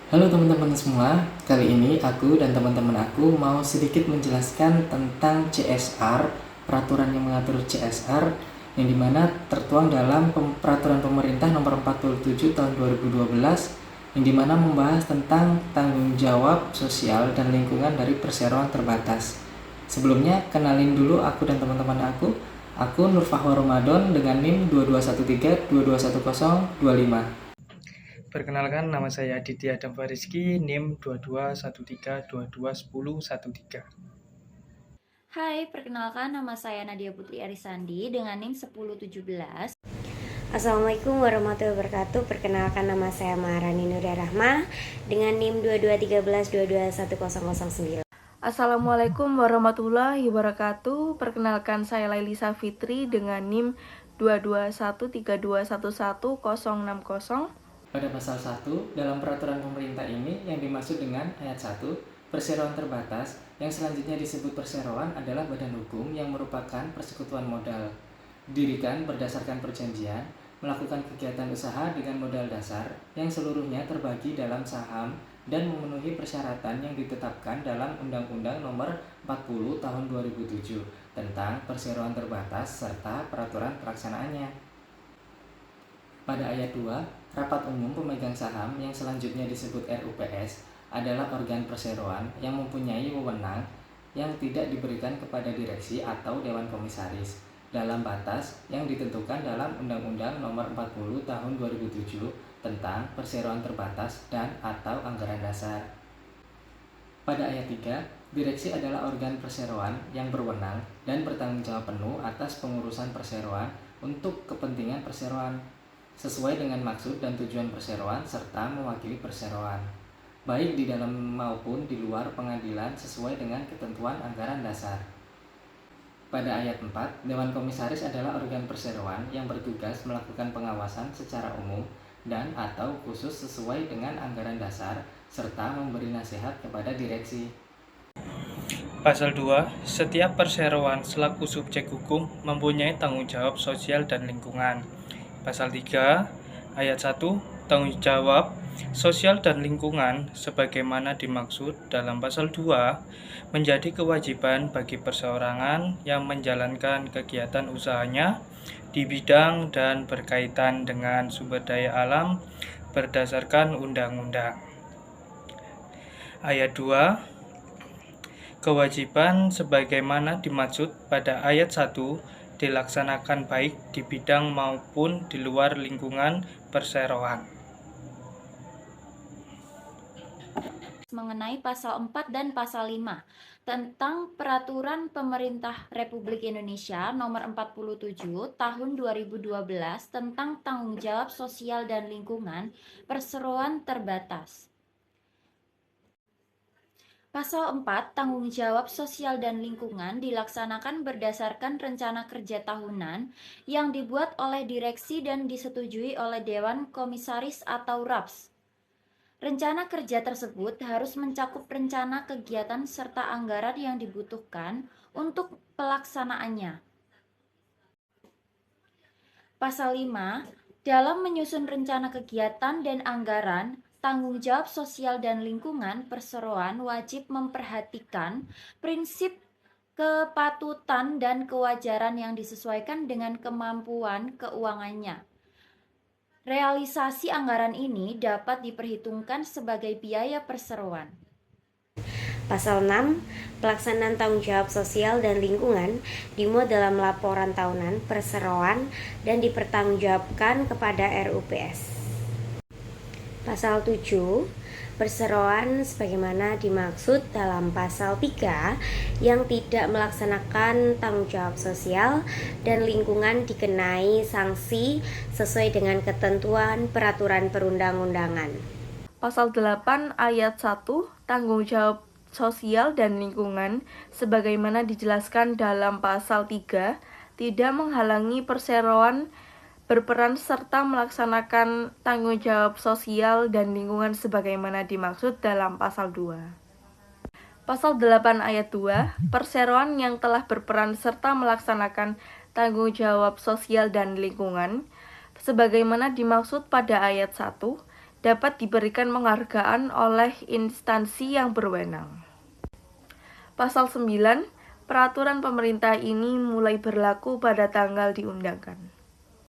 Halo teman-teman semua, kali ini aku dan teman-teman aku mau sedikit menjelaskan tentang CSR, peraturan yang mengatur CSR, yang dimana tertuang dalam peraturan pemerintah nomor 47 tahun 2012, yang dimana membahas tentang tanggung jawab sosial dan lingkungan dari perseroan terbatas. Sebelumnya, kenalin dulu aku dan teman-teman aku. Aku Nur Fahwa Ramadan dengan NIM 2213221025. Perkenalkan, nama saya Aditya Adam Fariski, NIM 2213221013. Hai, perkenalkan nama saya Nadia Putri Arisandi dengan NIM 1017. Assalamualaikum warahmatullahi wabarakatuh. Perkenalkan, nama saya Maharani Nuria Rahma dengan NIM 2213221009. Assalamualaikum warahmatullahi wabarakatuh. Perkenalkan, saya Lailisa Fitri dengan NIM 22132111060. Pada pasal 1, dalam peraturan pemerintah ini yang dimaksud dengan ayat 1, perseroan terbatas, yang selanjutnya disebut perseroan adalah badan hukum yang merupakan persekutuan modal. Didirikan berdasarkan perjanjian, melakukan kegiatan usaha dengan modal dasar yang seluruhnya terbagi dalam saham dan memenuhi persyaratan yang ditetapkan dalam Undang-Undang Nomor 40 Tahun 2007 tentang perseroan terbatas serta peraturan pelaksanaannya. Pada ayat 2, rapat umum pemegang saham yang selanjutnya disebut RUPS adalah organ perseroan yang mempunyai wewenang yang tidak diberikan kepada direksi atau dewan komisaris dalam batas yang ditentukan dalam Undang-Undang Nomor 40 Tahun 2007 tentang perseroan terbatas dan atau anggaran dasar. Pada ayat 3, direksi adalah organ perseroan yang berwenang dan bertanggung jawab penuh atas pengurusan perseroan untuk kepentingan perseroan sesuai dengan maksud dan tujuan perseroan serta mewakili perseroan, baik di dalam maupun di luar pengadilan sesuai dengan ketentuan anggaran dasar. Pada ayat 4, Dewan Komisaris adalah organ perseroan yang bertugas melakukan pengawasan secara umum dan atau khusus sesuai dengan anggaran dasar serta memberi nasihat kepada direksi. Pasal 2, setiap perseroan selaku subjek hukum mempunyai tanggung jawab sosial dan lingkungan. Pasal 3, ayat 1, tanggung jawab sosial dan lingkungan sebagaimana dimaksud dalam pasal 2 menjadi kewajiban bagi perseorangan yang menjalankan kegiatan usahanya di bidang dan berkaitan dengan sumber daya alam berdasarkan undang-undang. Ayat 2, kewajiban sebagaimana dimaksud pada ayat 1 dilaksanakan baik di bidang maupun di luar lingkungan perseroan. Mengenai pasal 4 dan pasal 5 tentang Peraturan Pemerintah Republik Indonesia Nomor 47 Tahun 2012 tentang tanggung jawab sosial dan lingkungan perseroan terbatas. Pasal 4, tanggung jawab sosial dan lingkungan dilaksanakan berdasarkan rencana kerja tahunan yang dibuat oleh direksi dan disetujui oleh Dewan Komisaris atau RAPS. Rencana kerja tersebut harus mencakup rencana kegiatan serta anggaran yang dibutuhkan untuk pelaksanaannya. Pasal 5, dalam menyusun rencana kegiatan dan anggaran, tanggung jawab sosial dan lingkungan perseroan wajib memperhatikan prinsip kepatutan dan kewajaran yang disesuaikan dengan kemampuan keuangannya. Realisasi anggaran ini dapat diperhitungkan sebagai biaya perseroan. Pasal 6, pelaksanaan tanggung jawab sosial dan lingkungan dimuat dalam laporan tahunan perseroan dan dipertanggungjawabkan kepada RUPS. Pasal 7, perseroan sebagaimana dimaksud dalam pasal 3 yang tidak melaksanakan tanggung jawab sosial dan lingkungan dikenai sanksi sesuai dengan ketentuan peraturan perundang-undangan. Pasal 8 ayat 1, tanggung jawab sosial dan lingkungan sebagaimana dijelaskan dalam pasal 3 tidak menghalangi perseroan berperan serta melaksanakan tanggung jawab sosial dan lingkungan sebagaimana dimaksud dalam pasal 2. Pasal 8 ayat 2, perseroan yang telah berperan serta melaksanakan tanggung jawab sosial dan lingkungan sebagaimana dimaksud pada ayat 1 dapat diberikan penghargaan oleh instansi yang berwenang. Pasal 9, peraturan pemerintah ini mulai berlaku pada tanggal diundangkan.